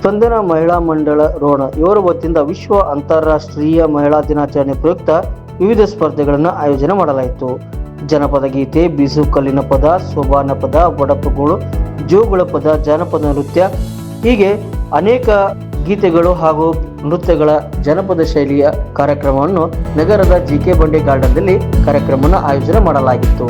ಸ್ಪಂದನ ಮಹಿಳಾ ಮಂಡಳ ರೋಣ ಇವರ ವತಿಯಿಂದ ವಿಶ್ವ ಅಂತಾರಾಷ್ಟ್ರೀಯ ಮಹಿಳಾ ದಿನಾಚರಣೆ ಪ್ರಯುಕ್ತ ವಿವಿಧ ಸ್ಪರ್ಧೆಗಳನ್ನು ಆಯೋಜನೆ ಮಾಡಲಾಯಿತು. ಜನಪದ ಗೀತೆ, ಬೀಸು ಕಲ್ಲಿನ ಪದ, ಸೋಬಾನ ಪದ, ಬಡಪುಗಳು, ಜೋಗುಳ ಪದ, ಜಾನಪದ ನೃತ್ಯ ಹೀಗೆ ಅನೇಕ ಗೀತೆಗಳು ಹಾಗೂ ನೃತ್ಯಗಳ ಜನಪದ ಶೈಲಿಯ ಕಾರ್ಯಕ್ರಮವನ್ನು ನಗರದ ಜಿಕೆ ಬಂಡೆ ಗಾರ್ಡನ್ನಲ್ಲಿ ಕಾರ್ಯಕ್ರಮವನ್ನು ಆಯೋಜನೆ ಮಾಡಲಾಗಿತ್ತು.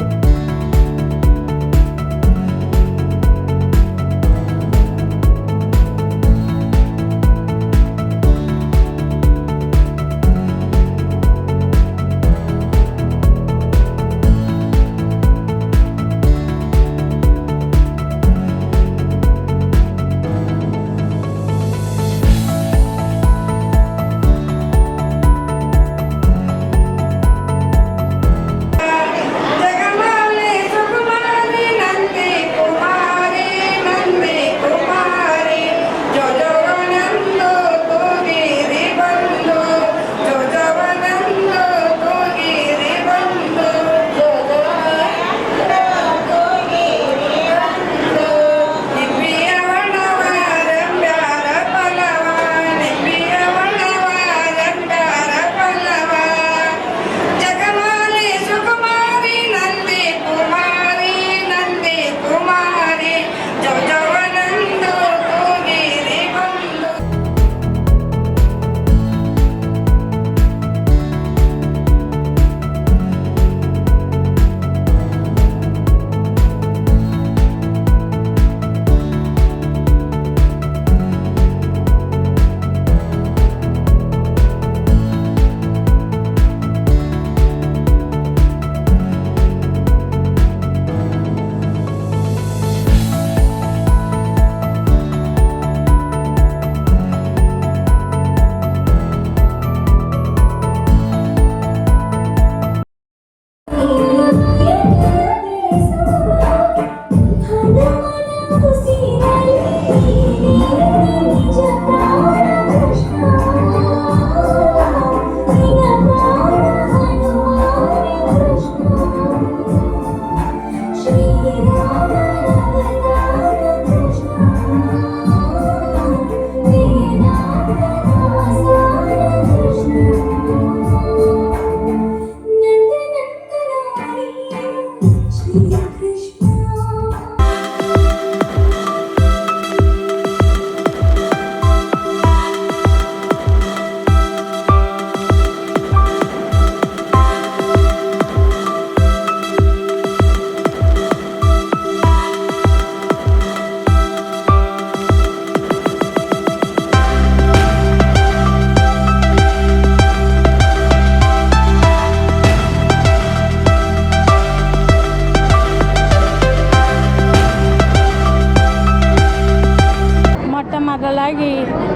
ಮೊದಲಾಗಿ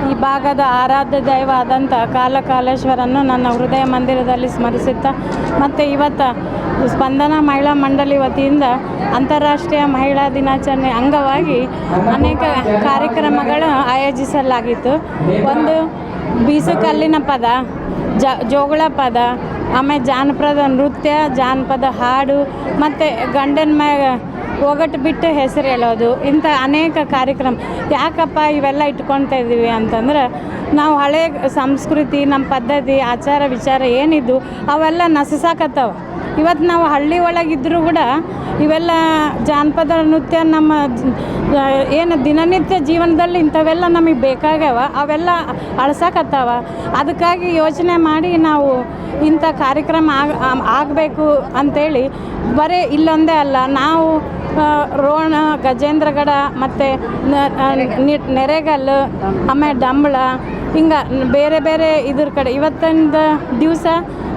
ಈ ಭಾಗದ ಆರಾಧ್ಯ ದೈವ ಆದಂಥ ಕಾಲಕಾಲೇಶ್ವರನ್ನು ನನ್ನ ಹೃದಯ ಮಂದಿರದಲ್ಲಿ ಸ್ಮರಿಸುತ್ತಾ ಮತ್ತು ಇವತ್ತು ಸ್ಪಂದನ ಮಹಿಳಾ ಮಂಡಳಿ ವತಿಯಿಂದ ಅಂತಾರಾಷ್ಟ್ರೀಯ ಮಹಿಳಾ ದಿನಾಚರಣೆ ಅಂಗವಾಗಿ ಅನೇಕ ಕಾರ್ಯಕ್ರಮಗಳು ಆಯೋಜಿಸಲಾಗಿತ್ತು. ಒಂದು ಬೀಸು ಕಲ್ಲಿನ ಪದ, ಜೋಗುಳ ಪದ, ಆಮೇಲೆ ಜಾನಪದ ನೃತ್ಯ, ಜಾನಪದ ಹಾಡು ಮತ್ತು ಗಂಡನ ಮ್ಯಾಗ ಒಗಟು ಬಿಟ್ಟು ಹೆಸರು ಹೇಳೋದು, ಇಂಥ ಅನೇಕ ಕಾರ್ಯಕ್ರಮ. ಯಾಕಪ್ಪ ಇವೆಲ್ಲ ಇಟ್ಕೊಳ್ತಾ ಇದ್ದೀವಿ ಅಂತಂದ್ರೆ, ನಾವು ಹಳೆ ಸಂಸ್ಕೃತಿ, ನಮ್ಮ ಪದ್ಧತಿ, ಆಚಾರ ವಿಚಾರ ಏನಿದ್ದು ಅವೆಲ್ಲ ನಶಿಸಾಕತ್ತವ. ಇವತ್ತು ನಾವು ಹಳ್ಳಿ ಒಳಗಿದ್ದರೂ ಕೂಡ ಇವೆಲ್ಲ ಜಾನಪದ ನೃತ್ಯ ನಮ್ಮ ಏನು ದಿನನಿತ್ಯ ಜೀವನದಲ್ಲಿ ಇಂಥವೆಲ್ಲ ನಮಗೆ ಬೇಕಾಗ್ಯಾವ, ಅವೆಲ್ಲ ಅಳ್ಸಕತ್ತಾವ. ಅದಕ್ಕಾಗಿ ಯೋಚನೆ ಮಾಡಿ ನಾವು ಇಂಥ ಕಾರ್ಯಕ್ರಮ ಆಗಬೇಕು ಅಂಥೇಳಿ ಬರೀ ಇಲ್ಲೊಂದೇ ಅಲ್ಲ, ನಾವು ರೋಣ, ಗಜೇಂದ್ರಗಡ ಮತ್ತು ನೆರೆಗಲ್ಲು, ಆಮೇಲೆ ಡಂಬಳ, ಹಿಂಗೆ ಬೇರೆ ಬೇರೆ ಇದ್ರ ಕಡೆ ಇವತ್ತಿನ ದಿವಸ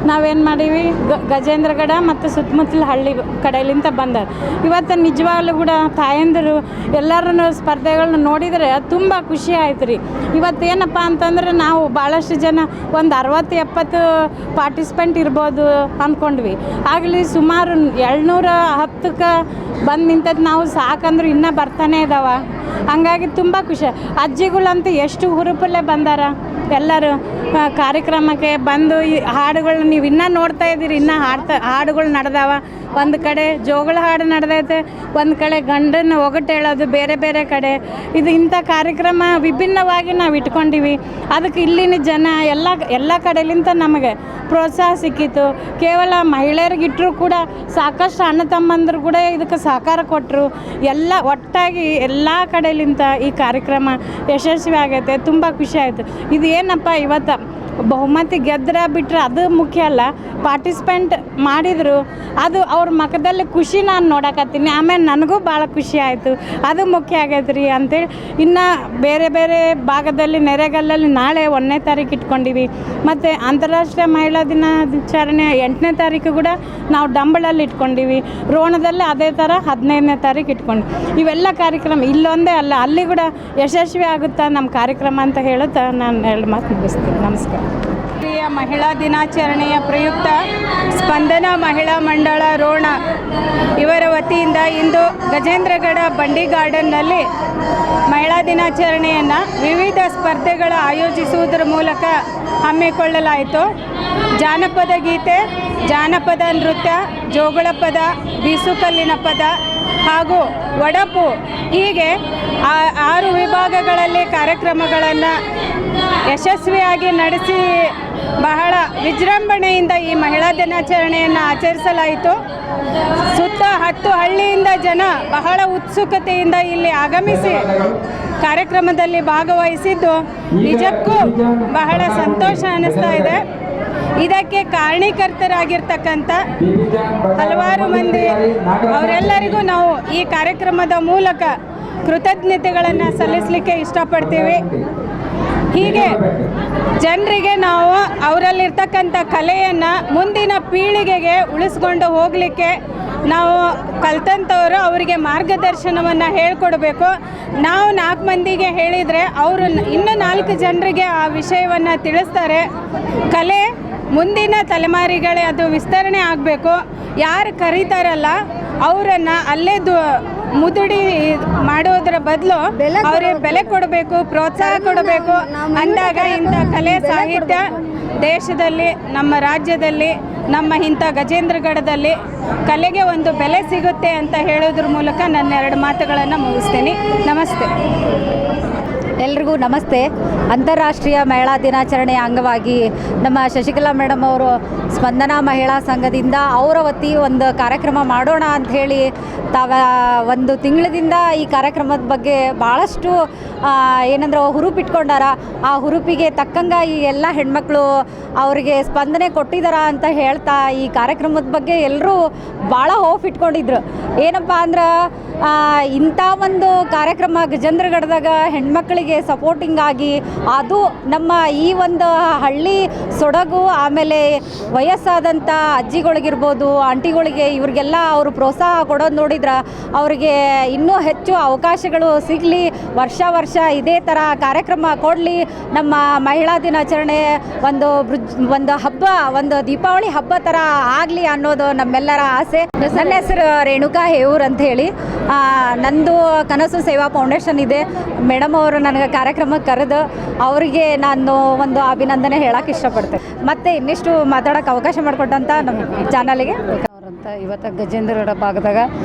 ನಾವೇನು ಮಾಡೀವಿ, ಗಜೇಂದ್ರಗಡ ಮತ್ತು ಸುತ್ತಮುತ್ತಲ ಹಳ್ಳಿ ಕಡೆಯಲ್ಲಿಂದ ಬಂದಾರ. ಇವತ್ತು ನಿಜವಾಗ್ಲೂ ಕೂಡ ತಾಯಂದಿರು ಎಲ್ಲರನ್ನು ಸ್ಪರ್ಧೆಗಳನ್ನ ನೋಡಿದರೆ ತುಂಬ ಖುಷಿ ಆಯ್ತು ರೀ. ಇವತ್ತೇನಪ್ಪ ಅಂತಂದ್ರೆ ನಾವು ಭಾಳಷ್ಟು ಜನ ಒಂದು 60-70 ಪಾರ್ಟಿಸಿಪೆಂಟ್ ಇರ್ಬೋದು ಅಂದ್ಕೊಂಡ್ವಿ. ಆಗಲಿ ಸುಮಾರು 710ಕ್ಕೆ ಬಂದು ನಿಂತದ್ದು ನಾವು ಸಾಕಂದ್ರೆ ಇನ್ನೂ ಬರ್ತಾನೆ ಇದ್ದಾವೆ. ಹಂಗಾಗಿ ತುಂಬ ಖುಷಿ. ಅಜ್ಜಿಗಳಂತೂ ಎಷ್ಟು ಹುರುಪಲ್ಲೇ ಬಂದಾರ ಎಲ್ಲರೂ ಕಾರ್ಯಕ್ರಮಕ್ಕೆ ಬಂದು. ಈ ಹಾಡುಗಳು ನೀವು ಇನ್ನೂ ನೋಡ್ತಾ ಇದ್ದೀರಿ, ಇನ್ನೂ ಹಾಡುಗಳು ನಡೆದಾವ. ಒಂದು ಕಡೆ ಜೋಗಳ ಹಾಡು ನಡೆದೈತೆ, ಒಂದು ಕಡೆ ಗಂಡನ ಒಗಟು ಹೇಳೋದು ಬೇರೆ ಬೇರೆ ಕಡೆ. ಇದು ಇಂಥ ಕಾರ್ಯಕ್ರಮ ವಿಭಿನ್ನವಾಗಿ ನಾವು ಇಟ್ಕೊಂಡಿವಿ. ಅದಕ್ಕೆ ಇಲ್ಲಿನ ಜನ ಎಲ್ಲ ಕಡೆಲಿಂದ ನಮಗೆ ಪ್ರೋತ್ಸಾಹ ಸಿಕ್ಕಿತು. ಕೇವಲ ಮಹಿಳೆಯರಿಗಿಟ್ಟರು ಕೂಡ ಸಾಕಷ್ಟು ಅಣ್ಣ ತಮ್ಮಂದರು ಕೂಡ ಇದಕ್ಕೆ ಸಹಕಾರ ಕೊಟ್ಟರು. ಎಲ್ಲ ಒಟ್ಟಾಗಿ ಎಲ್ಲ ಕಡೆಲಿಂದ ಈ ಕಾರ್ಯಕ್ರಮ ಯಶಸ್ವಿ ಆಗೈತೆ. ತುಂಬ ಖುಷಿ ಆಯಿತು. ಇದು ಏನಪ್ಪ ಇವತ್ತು ಬಹುಮತಿ ಗೆದ್ರೆ ಬಿಟ್ಟರೆ ಅದು ಮುಖ್ಯ ಅಲ್ಲ, ಪಾರ್ಟಿಸಿಪೆಂಟ್ ಮಾಡಿದರು ಅದು ಅವ್ರ ಮುಖದಲ್ಲಿ ಖುಷಿ ನಾನು ನೋಡಕತ್ತೀನಿ. ಆಮೇಲೆ ನನಗೂ ಭಾಳ ಖುಷಿ ಆಯಿತು. ಅದು ಮುಖ್ಯ ಆಗೈತೆ ರೀ ಅಂತೇಳಿ. ಇನ್ನು ಬೇರೆ ಬೇರೆ ಭಾಗದಲ್ಲಿ ನೆರೆಗಲ್ಲಲ್ಲಿ ನಾಳೆ 1ನೇ ತಾರೀಕು ಇಟ್ಕೊಂಡಿವಿ. ಮತ್ತು ಅಂತಾರಾಷ್ಟ್ರೀಯ ಮಹಿಳಾ ದಿನಾಚರಣೆ 8ನೇ ತಾರೀಕು ಕೂಡ ನಾವು ಡಂಬಳಲ್ಲಿ ಇಟ್ಕೊಂಡಿವಿ. ರೋಣದಲ್ಲಿ ಅದೇ ಥರ 15ನೇ ತಾರೀಕು ಇಟ್ಕೊಂಡು ಇವೆಲ್ಲ ಕಾರ್ಯಕ್ರಮ ಇಲ್ಲೊಂದೇ ಅಲ್ಲ, ಅಲ್ಲಿ ಕೂಡ ಯಶಸ್ವಿ ಆಗುತ್ತಾ ನಮ್ಮ ಕಾರ್ಯಕ್ರಮ ಅಂತ ಹೇಳುತ್ತಾ ನಾನು 2 ಮಾತು ಮುಗಿಸ್ತೀನಿ. ನಮಸ್ಕಾರ. ರಾಷ್ಟ್ರೀಯ ಮಹಿಳಾ ದಿನಾಚರಣೆಯ ಪ್ರಯುಕ್ತ ಸ್ಪಂದನ ಮಹಿಳಾ ಮಂಡಳ ರೋಣ ಇವರ ವತಿಯಿಂದ ಇಂದು ಗಜೇಂದ್ರಗಡ ಬಂಡಿ ಗಾರ್ಡನ್ನಲ್ಲಿ ಮಹಿಳಾ ದಿನಾಚರಣೆಯನ್ನು ವಿವಿಧ ಸ್ಪರ್ಧೆಗಳ ಆಯೋಜಿಸುವುದರ ಮೂಲಕ ಹಮ್ಮಿಕೊಳ್ಳಲಾಯಿತು. ಜಾನಪದ ಗೀತೆ, ಜಾನಪದ ನೃತ್ಯ, ಜೋಗಳ ಪದ, ಬೀಸುಕಲ್ಲಿನ ಪದ ಹಾಗೂ ಒಡಪು ಹೀಗೆ 6 ವಿಭಾಗಗಳಲ್ಲಿ ಕಾರ್ಯಕ್ರಮಗಳನ್ನು ಯಶಸ್ವಿಯಾಗಿ ನಡೆಸಿ ಬಹಳ ವಿಜೃಂಭಣೆಯಿಂದ ಈ ಮಹಿಳಾ ದಿನಾಚರಣೆಯನ್ನು ಆಚರಿಸಲಾಯಿತು. ಸುತ್ತ 10 ಹಳ್ಳಿಯಿಂದ ಜನ ಬಹಳ ಉತ್ಸುಕತೆಯಿಂದ ಇಲ್ಲಿ ಆಗಮಿಸಿ ಕಾರ್ಯಕ್ರಮದಲ್ಲಿ ಭಾಗವಹಿಸಿದ್ದು ನಿಜಕ್ಕೂ ಬಹಳ ಸಂತೋಷ ಅನ್ನಿಸ್ತಾ ಇದೆ. ಇದಕ್ಕೆ ಕಾರಣೀಕರ್ತರಾಗಿರ್ತಕ್ಕಂಥ ಹಲವಾರು ಮಂದಿ ಅವರೆಲ್ಲರಿಗೂ ನಾವು ಈ ಕಾರ್ಯಕ್ರಮದ ಮೂಲಕ ಕೃತಜ್ಞತೆಗಳನ್ನು ಸಲ್ಲಿಸಲಿಕ್ಕೆ ಇಷ್ಟಪಡ್ತೀವಿ. ಹೀಗೆ ಜನರಿಗೆ ನಾವು ಅವರಲ್ಲಿರ್ತಕ್ಕಂಥ ಕಲೆಯನ್ನು ಮುಂದಿನ ಪೀಳಿಗೆಗೆ ಉಳಿಸ್ಕೊಂಡು ಹೋಗಲಿಕ್ಕೆ ನಾವು ಕಲ್ತಂಥವರು ಅವರಿಗೆ ಮಾರ್ಗದರ್ಶನವನ್ನು ಹೇಳಿಕೊಡ್ಬೇಕು. ನಾವು 4 ಮಂದಿಗೆ ಹೇಳಿದರೆ ಅವರು ಇನ್ನೂ 4 ಜನರಿಗೆ ಆ ವಿಷಯವನ್ನು ತಿಳಿಸ್ತಾರೆ. ಕಲೆ ಮುಂದಿನ ತಲೆಮಾರಿಗಳೇ ಅದು ವಿಸ್ತರಣೆ ಆಗಬೇಕು. ಯಾರು ಕರೀತಾರಲ್ಲ ಅವರನ್ನು ಅಲ್ಲೇ ಮುದುಡಿ ಮಾಡೋದ್ರ ಬದಲು ಅವ್ರಿಗೆ ಬೆಲೆ ಕೊಡಬೇಕು, ಪ್ರೋತ್ಸಾಹ ಕೊಡಬೇಕು. ಅಂದಾಗ ಇಂಥ ಕಲೆ ಸಾಹಿತ್ಯ ದೇಶದಲ್ಲಿ, ನಮ್ಮ ರಾಜ್ಯದಲ್ಲಿ, ನಮ್ಮ ಇಂಥ ಗಜೇಂದ್ರಗಡದಲ್ಲಿ ಕಲೆಗೆ ಒಂದು ಬೆಲೆ ಸಿಗುತ್ತೆ ಅಂತ ಹೇಳೋದ್ರ ಮೂಲಕ ನನ್ನ 2 ಮಾತುಗಳನ್ನು ಮುಗಿಸ್ತೀನಿ. ನಮಸ್ತೆ. ಎಲ್ರಿಗೂ ನಮಸ್ತೆ. ಅಂತಾರಾಷ್ಟ್ರೀಯ ಮಹಿಳಾ ದಿನಾಚರಣೆಯ ಅಂಗವಾಗಿ ನಮ್ಮ ಶಶಿಕಲಾ ಮೇಡಮ್ ಅವರು ಸ್ಪಂದನಾ ಮಹಿಳಾ ಸಂಘದಿಂದ ಅವರ ವತಿ ಒಂದು ಕಾರ್ಯಕ್ರಮ ಮಾಡೋಣ ಅಂಥೇಳಿ ಒಂದು ತಿಂಗಳದಿಂದ ಈ ಕಾರ್ಯಕ್ರಮದ ಬಗ್ಗೆ ಭಾಳಷ್ಟು ಏನಂದ್ರೆ ಹುರುಪಿಟ್ಕೊಂಡಾರ. ಆ ಹುರುಪಿಗೆ ತಕ್ಕಂಗೆ ಈ ಎಲ್ಲ ಹೆಣ್ಮಕ್ಳು ಅವರಿಗೆ ಸ್ಪಂದನೆ ಕೊಟ್ಟಿದ್ದಾರ ಅಂತ ಹೇಳ್ತಾ ಈ ಕಾರ್ಯಕ್ರಮದ ಬಗ್ಗೆ ಎಲ್ಲರೂ ಭಾಳ ಹೋಪ್ ಇಟ್ಕೊಂಡಿದ್ರು. ಏನಪ್ಪ ಅಂದ್ರೆ ಇಂಥ ಒಂದು ಕಾರ್ಯಕ್ರಮ ಗಜೇಂದ್ರಗಡದಾಗ ಹೆಣ್ಮಕ್ಳಿಗೆ ಸಪೋರ್ಟಿಂಗ್ ಆಗಿ ಅದು ನಮ್ಮ ಈ ಒಂದು ಹಳ್ಳಿ ಸೊಡಗು, ಆಮೇಲೆ ವಯಸ್ಸಾದಂಥ ಅಜ್ಜಿಗಳಿಗಿರ್ಬೋದು, ಆಂಟಿಗಳಿಗೆ, ಇವ್ರಿಗೆಲ್ಲ ಅವರು ಪ್ರೋತ್ಸಾಹ ಕೊಡೋದು ನೋಡಿದ್ರೆ ಅವ್ರಿಗೆ ಇನ್ನೂ ಹೆಚ್ಚು ಅವಕಾಶಗಳು ಸಿಗಲಿ, ವರ್ಷ ಇದೇ ಥರ ಕಾರ್ಯಕ್ರಮ ಕೊಡಲಿ, ನಮ್ಮ ಮಹಿಳಾ ದಿನಾಚರಣೆ ಒಂದು ಹಬ್ಬ, ಒಂದು ದೀಪಾವಳಿ ಹಬ್ಬ ಥರ ಆಗಲಿ ಅನ್ನೋದು ನಮ್ಮೆಲ್ಲರ ಆಸೆ. ನನ್ನ ಹೆಸರು ರೇಣುಕಾ ಹೇವೂರ್ ಅಂತ ಹೇಳಿ. ನಂದು ಕನಸು ಸೇವಾ ಫೌಂಡೇಶನ್ ಇದೆ. ಮೇಡಮ್ ಅವರು ನನಗೆ ಕಾರ್ಯಕ್ರಮಕ್ಕೆ ಕರೆದು ಅವರಿಗೆ ನಾನು ಒಂದು ಅಭಿನಂದನೆ ಹೇಳೋಕ್ಕೆ ಇಷ್ಟಪಡ್ತೇನೆ. ಮತ್ತು ಇನ್ನಿಷ್ಟು ಮಾತಾಡೋಕ್ಕೆ ಅವಕಾಶ ಮಾಡಿಕೊಟ್ಟಂಥ ನಮ್ಮ ಚಾನಲ್ಗೆ ಅವರಂತ ಇವತ್ತು ಗಜೇಂದ್ರಗಡ ಭಾಗದಾಗ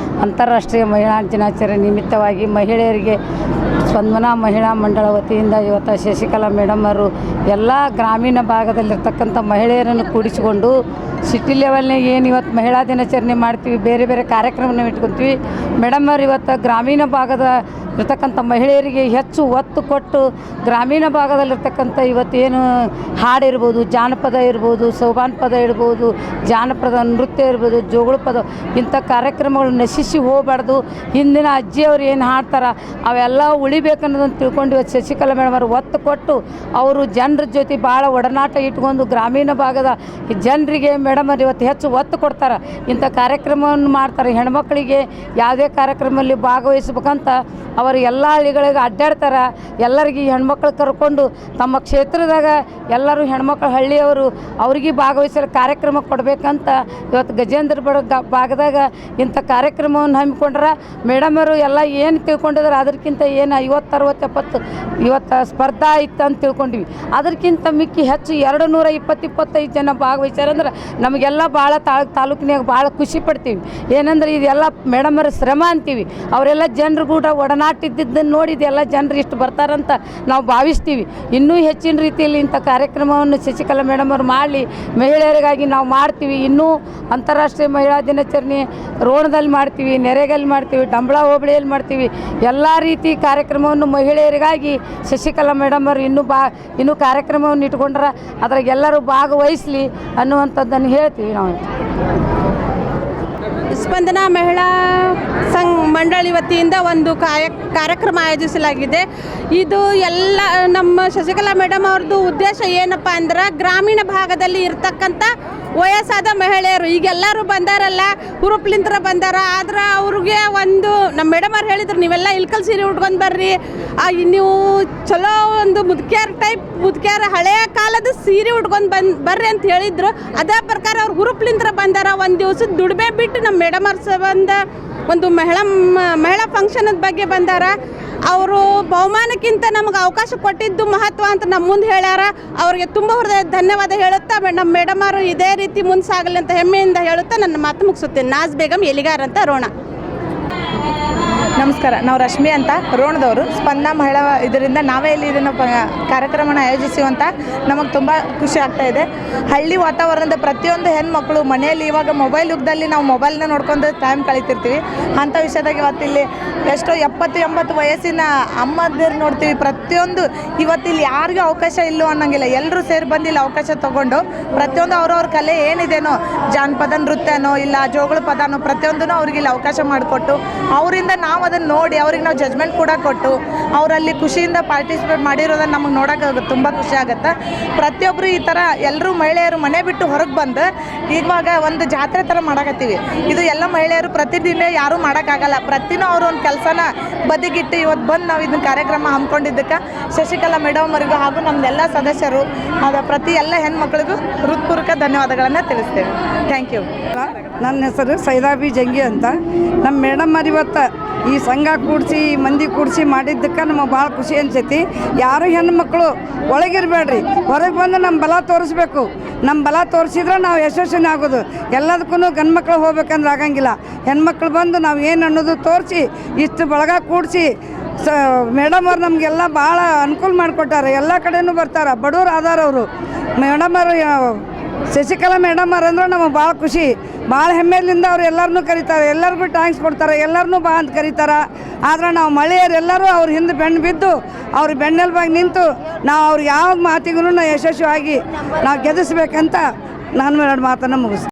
ಅಂತಾರಾಷ್ಟ್ರೀಯ ಮಹಿಳಾ ದಿನಾಚರಣೆ ನಿಮಿತ್ತವಾಗಿ ಮಹಿಳೆಯರಿಗೆ ಸ್ಪಂದನಾ ಮಹಿಳಾ ಮಂಡಳ ವತಿಯಿಂದ ಇವತ್ತು ಶಶಿಕಲಾ ಮೇಡಮ್ ಅವರು ಎಲ್ಲ ಗ್ರಾಮೀಣ ಭಾಗದಲ್ಲಿರ್ತಕ್ಕಂಥ ಮಹಿಳೆಯರನ್ನು ಕೂಡಿಸಿಕೊಂಡು ಸಿಟಿ ಲೆವೆಲ್ನಾಗ ಏನು ಇವತ್ತು ಮಹಿಳಾ ದಿನಾಚರಣೆ ಮಾಡ್ತೀವಿ, ಬೇರೆ ಬೇರೆ ಕಾರ್ಯಕ್ರಮನ ಇಟ್ಕೊತೀವಿ. ಮೇಡಮ್ ಅವ್ರು ಇವತ್ತು ಗ್ರಾಮೀಣ ಭಾಗದ ಇರ್ತಕ್ಕಂಥ ಮಹಿಳೆಯರಿಗೆ ಹೆಚ್ಚು ಒತ್ತು ಕೊಟ್ಟು ಗ್ರಾಮೀಣ ಭಾಗದಲ್ಲಿರ್ತಕ್ಕಂಥ ಇವತ್ತೇನು ಹಾಡಿರ್ಬೋದು, ಜಾನಪದ ಇರ್ಬೋದು, ಸೋಬಾನ್ ಪದ ಇರ್ಬೋದು, ಜಾನಪದ ನೃತ್ಯ ಇರ್ಬೋದು, ಜೋಗಳ ಪದ, ಇಂಥ ಕಾರ್ಯಕ್ರಮಗಳು ನಶಿಸಿ ಹೋಗಬಾರ್ದು. ಹಿಂದಿನ ಅಜ್ಜಿಯವ್ರು ಏನು ಹಾಡ್ತಾರೆ ಅವೆಲ್ಲ ಉಳಿಬೇಕನ್ನೋದನ್ನು ತಿಳ್ಕೊಂಡು ಇವತ್ತು ಶಶಿಕಲಾ ಮೇಡಮ್ ಅವರು ಒತ್ತು ಕೊಟ್ಟು ಅವರು ಜನರ ಜೊತೆ ಭಾಳ ಒಡನಾಟ ಇಟ್ಕೊಂಡು ಗ್ರಾಮೀಣ ಭಾಗದ ಜನರಿಗೆ ಮೇಡಮ್ ಅವ್ರು ಇವತ್ತು ಹೆಚ್ಚು ಒತ್ತು ಕೊಡ್ತಾರೆ. ಇಂಥ ಕಾರ್ಯಕ್ರಮವನ್ನು ಮಾಡ್ತಾರೆ. ಹೆಣ್ಮಕ್ಳಿಗೆ ಯಾವುದೇ ಕಾರ್ಯಕ್ರಮದಲ್ಲಿ ಭಾಗವಹಿಸ್ಬೇಕಂತ ಅವರು ಎಲ್ಲ ಹಳ್ಳಿಗಳಿಗೆ ಅಡ್ಡಾಡ್ತಾರೆ. ಎಲ್ಲರಿಗೆ ಹೆಣ್ಮಕ್ಳು ಕರ್ಕೊಂಡು ತಮ್ಮ ಕ್ಷೇತ್ರದಾಗ ಎಲ್ಲರೂ ಹೆಣ್ಮಕ್ಳು ಹಳ್ಳಿಯವರು ಅವ್ರಿಗೆ ಭಾಗವಹಿಸಲು ಕಾರ್ಯಕ್ರಮ ಕೊಡಬೇಕಂತ ಇವತ್ತು ಗಜೇಂದ್ರ ಭಾಗದಾಗ ಇಂಥ ಕಾರ್ಯಕ್ರಮವನ್ನು ಹಮ್ಮಿಕೊಂಡ್ರೆ ಮೇಡಮ್ ಅವರು ಎಲ್ಲ ಏನು ತಿಳ್ಕೊಂಡಿದ್ದಾರೆ ಅದಕ್ಕಿಂತ ಏನು 50, 60, 70 ಇವತ್ತು ಸ್ಪರ್ಧಾ ಇತ್ತು ಅಂತ ತಿಳ್ಕೊಂಡಿವಿ. ಅದಕ್ಕಿಂತ ಮಿಕ್ಕಿ ಹೆಚ್ಚು 220, 25 ಜನ ಭಾಗವಹಿಸ್ಯಾರಂದ್ರೆ ನಮಗೆಲ್ಲ ಭಾಳ ತಾಲೂಕಿನಾಗ ಭಾಳ ಖುಷಿ ಪಡ್ತೀವಿ. ಏನಂದ್ರೆ ಇದೆಲ್ಲ ಮೇಡಮರ ಶ್ರಮ ಅಂತೀವಿ. ಅವರೆಲ್ಲ ಜನರು ಕೂಡ ಒಡನಾಟ ಇದ್ದಿದ್ದನ್ನು ನೋಡಿದ ಎಲ್ಲ ಜನರು ಇಷ್ಟು ಬರ್ತಾರಂತ ನಾವು ಭಾವಿಸ್ತೀವಿ. ಇನ್ನೂ ಹೆಚ್ಚಿನ ರೀತಿಯಲ್ಲಿ ಇಂಥ ಕಾರ್ಯಕ್ರಮವನ್ನು ಶಶಿಕಲಾ ಮೇಡಮ್ ಅವರು ಮಾಡಲಿ, ಮಹಿಳೆಯರಿಗಾಗಿ ನಾವು ಮಾಡ್ತೀವಿ. ಇನ್ನೂ ಅಂತಾರಾಷ್ಟ್ರೀಯ ಮಹಿಳಾ ದಿನಾಚರಣೆ ರೋಣದಲ್ಲಿ ಮಾಡ್ತೀವಿ, ನೆರೆಗಲ್ಲಿ ಮಾಡ್ತೀವಿ, ಡಂಬಳ ಹೋಬಳಿಯಲ್ಲಿ ಮಾಡ್ತೀವಿ. ಎಲ್ಲ ರೀತಿ ಕಾರ್ಯಕ್ರಮವನ್ನು ಮಹಿಳೆಯರಿಗಾಗಿ ಶಶಿಕಲಾ ಮೇಡಮ್ ಅವರು ಇನ್ನೂ ಕಾರ್ಯಕ್ರಮವನ್ನು ಇಟ್ಕೊಂಡ್ರೆ ಅದ್ರಾಗ ಎಲ್ಲರೂ ಭಾಗವಹಿಸಲಿ ಅನ್ನುವಂಥದ್ದನ್ನು ಹೇಳ್ತೀವಿ ನಾವು. ಸ್ಪಂದನಾ ಮಹಿಳಾ ಮಂಡಳಿ ವತಿಯಿಂದ ಒಂದು ಕಾರ್ಯಕ್ರಮ ಆಯೋಜಿಸಲಾಗಿದೆ. ಇದು ಎಲ್ಲ ನಮ್ಮ ಶಶಿಕಲಾ ಮೇಡಮ್ ಅವ್ರದ್ದು ಉದ್ದೇಶ ಏನಪ್ಪ ಅಂದ್ರೆ ಗ್ರಾಮೀಣ ಭಾಗದಲ್ಲಿ ಇರ್ತಕ್ಕಂಥ ವಯಸ್ಸಾದ ಮಹಿಳೆಯರು ಈಗೆಲ್ಲರೂ ಬಂದಾರಲ್ಲ, ಹುರುಪ್ಲಿಂತ್ರ ಬಂದಾರ. ಆದ್ರೆ ಅವ್ರಿಗೆ ಒಂದು ನಮ್ಮ ಮೇಡಮ್ ಅವ್ರು ಹೇಳಿದ್ರು, ನೀವೆಲ್ಲ ಇಲ್ಕಲ್ ಸೀರೆ ಉಟ್ಕೊಂಡು ಬರ್ರಿ, ನೀವು ಚಲೋ ಒಂದು ಮುದುಕ್ಯಾರ ಹಳೆಯ ಕಾಲದ ಸೀರೆ ಉಟ್ಕೊಂಡು ಬರ್ರಿ ಅಂತ ಹೇಳಿದ್ರು. ಅದೇ ಪ್ರಕಾರ ಅವ್ರು ಹುರುಪ್ಲಿಂತ್ರ ಬಂದಾರ. ಒಂದು ದಿವಸದ ದುಡಿಮೆ ಬಿಟ್ಟು ನಮ್ಮ ಮೇಡಮ್ ಅವ್ರ ಒಂದು ಮಹಿಳಾ ಫಂಕ್ಷನದ ಬಗ್ಗೆ ಬಂದಾರ. ಅವರು ಬಹುಮಾನಕ್ಕಿಂತ ನಮಗೆ ಅವಕಾಶ ಕೊಟ್ಟಿದ್ದು ಮಹತ್ವ ಅಂತ ನಮ್ಮ ಮುಂದೆ ಹೇಳ್ಯಾರ. ಅವ್ರಿಗೆ ತುಂಬ ಹೃದಯ ಧನ್ಯವಾದ ಹೇಳುತ್ತಾ ನಮ್ಮ ಮೇಡಮ್ ಅವರು ಇದೇ ರೀತಿ ಮುಂದೆ ಸಾಗಲಿ ಅಂತ ಹೆಮ್ಮೆಯಿಂದ ಹೇಳುತ್ತಾ ನನ್ನ ಮಾತು ಮುಗಿಸುತ್ತೇನೆ. ನಾಜ್ ಬೇಗಂ ಎಲಿಗಾರ್ ಅಂತ ರೋಣ. ನಮಸ್ಕಾರ, ನಾವು ರಶ್ಮಿ ಅಂತ ರೋಣದವರು. ಸ್ಪಂದನಾ ಮಹಿಳಾ ಇದರಿಂದ ನಾವೇ ಇಲ್ಲಿ ಇದನ್ನು ಕಾರ್ಯಕ್ರಮನ ಆಯೋಜಿಸುವಂತ ನಮಗೆ ತುಂಬ ಖುಷಿ ಆಗ್ತಾ ಇದೆ. ಹಳ್ಳಿ ವಾತಾವರಣದ ಪ್ರತಿಯೊಂದು ಹೆಣ್ಮಕ್ಳು ಮನೆಯಲ್ಲಿ ಇವಾಗ ಮೊಬೈಲ್ ಯುಗದಲ್ಲಿ ನಾವು ಮೊಬೈಲ್ನ ನೋಡ್ಕೊಂಡು ಟೈಮ್ ಕಳೀತಿರ್ತೀವಿ. ಅಂಥ ವಿಷಯದಾಗ ಇವತ್ತಿಲ್ಲಿ ಎಷ್ಟೋ 70-80 ವಯಸ್ಸಿನ ಅಮ್ಮಂದಿರು ನೋಡ್ತೀವಿ. ಪ್ರತಿಯೊಂದು ಇವತ್ತಿಲ್ಲಿ ಯಾರಿಗೂ ಅವಕಾಶ ಇಲ್ಲೋ ಅನ್ನೋಂಗಿಲ್ಲ, ಎಲ್ಲರೂ ಸೇರಿ ಬಂದು ಇಲ್ಲಿ ಅವಕಾಶ ತೊಗೊಂಡು ಪ್ರತಿಯೊಂದು ಅವ್ರವ್ರ ಕಲೆ ಏನಿದೇನೋ, ಜಾನಪದ ನೃತ್ಯನೋ ಇಲ್ಲ ಜೋಗಳ ಪದನೋ ಪ್ರತಿಯೊಂದೂ ಅವ್ರಿಗೆ ಇಲ್ಲಿ ಅವಕಾಶ ಮಾಡಿಕೊಟ್ಟು ಅವರಿಂದ ನಾವು ಅದನ್ನು ನೋಡಿ ಅವ್ರಿಗೆ ನಾವು ಜಜ್ಮೆಂಟ್ ಕೂಡ ಕೊಟ್ಟು ಅವರಲ್ಲಿ ಖುಷಿಯಿಂದ ಪಾರ್ಟಿಸಿಪೇಟ್ ಮಾಡಿರೋದನ್ನು ನಮಗೆ ನೋಡೋಕೆ ತುಂಬ ಖುಷಿ ಆಗುತ್ತೆ. ಪ್ರತಿಯೊಬ್ಬರು ಈ ಥರ ಎಲ್ಲರೂ ಮಹಿಳೆಯರು ಮನೆ ಬಿಟ್ಟು ಹೊರಗೆ ಬಂದು ಇವಾಗ ಒಂದು ಜಾತ್ರೆ ಥರ ಮಾಡಕತ್ತೀವಿ. ಇದು ಎಲ್ಲ ಮಹಿಳೆಯರು ಪ್ರತಿದಿನ ಯಾರೂ ಮಾಡೋಕ್ಕಾಗಲ್ಲ. ಪ್ರತಿನೂ ಅವರು ಒಂದು ಕೆಲಸನ ಬದಿಗಿಟ್ಟು ಇವತ್ತು ಬಂದು ನಾವು ಇದನ್ನ ಕಾರ್ಯಕ್ರಮ ಹಮ್ಮಿಕೊಂಡಿದ್ದಕ್ಕೆ ಶಶಿಕಲಾ ಮೇಡಮ್ ಅವರಿಗೂ ಹಾಗೂ ನಮ್ಮೆಲ್ಲ ಸದಸ್ಯರು ಪ್ರತಿ ಎಲ್ಲ ಹೆಣ್ಮಕ್ಳಿಗೂ ಹೃತ್ಪೂರ್ವಕ ಧನ್ಯವಾದಗಳನ್ನು ತಿಳಿಸ್ತೇವೆ. Thank you. ನನ್ನ ಹೆಸರು ಸೈದಾಬಿ ಜಂಗಿ ಅಂತ. ನಮ್ಮ ಮೇಡಮ್ ಅವ್ರು ಇವತ್ತು ಈ ಸಂಘ ಕೂಡಿಸಿ ಮಂದಿ ಕೂಡಿಸಿ ಮಾಡಿದ್ದಕ್ಕೆ ನಮಗೆ ಭಾಳ ಖುಷಿ ಅನ್ಸೈತಿ. ಯಾರು ಹೆಣ್ಮಕ್ಳು ಒಳಗಿರಬೇಡ್ರಿ, ಹೊರಗೆ ಬಂದು ನಮ್ಮ ಬಲ ತೋರಿಸ್ಬೇಕು. ನಮ್ಮ ಬಲ ತೋರಿಸಿದ್ರೆ ನಾವು ಯಶಸ್ವಿನ ಆಗೋದು. ಎಲ್ಲದಕ್ಕೂ ಗಂಡು ಮಕ್ಳು ಹೋಗ್ಬೇಕಂದ್ರೆ ಆಗಂಗಿಲ್ಲ. ಹೆಣ್ಮಕ್ಳು ಬಂದು ನಾವು ಏನು ಅನ್ನೋದು ತೋರಿಸಿ ಇಷ್ಟು ಬಳಗ ಕೂಡಿಸಿ ಮೇಡಮ್ ಅವ್ರು ನಮಗೆಲ್ಲ ಭಾಳ ಅನುಕೂಲ ಮಾಡಿಕೊಟ್ಟಾರೆ. ಎಲ್ಲ ಕಡೆಯೂ ಬರ್ತಾರೆ, ಬಡವ್ರು ಆಧಾರವರು. ಮೇಡಮ್ ಅವರು ಶಶಿಕಲಾ ಮೇಡಮ್ ಅವ್ರು ಅಂದ್ರೆ ನಮಗೆ ಭಾಳ ಖುಷಿ, ಭಾಳ ಹೆಮ್ಮೆಯಿಂದ ಅವ್ರು ಎಲ್ಲರನ್ನೂ ಕರೀತಾರೆ, ಎಲ್ಲರಿಗೂ ಟ್ಯಾಂಕ್ಸ್ ಕೊಡ್ತಾರೆ, ಎಲ್ಲರನ್ನೂ ಬಾ ಅಂತ ಕರೀತಾರೆ. ಆದ್ರೆ ನಾವು ಮಳೆಯರು ಎಲ್ಲರೂ ಅವ್ರ ಹಿಂದೆ ಬೆನ್ನು ಬಿದ್ದು ಅವ್ರ ಬೆನ್ನೆಲುಬಾಗಿ ನಿಂತು ನಾವು ಅವ್ರಿಗೆ ಯಾವ ಮಾತಿಗೂ ಯಶಸ್ವಿಯಾಗಿ ನಾವು ಗೆಲ್ಲಿಸ್ಬೇಕಂತ ನಾನು ಎರಡು ಮಾತನ್ನು ಮುಗಿಸ್ತೀನಿ.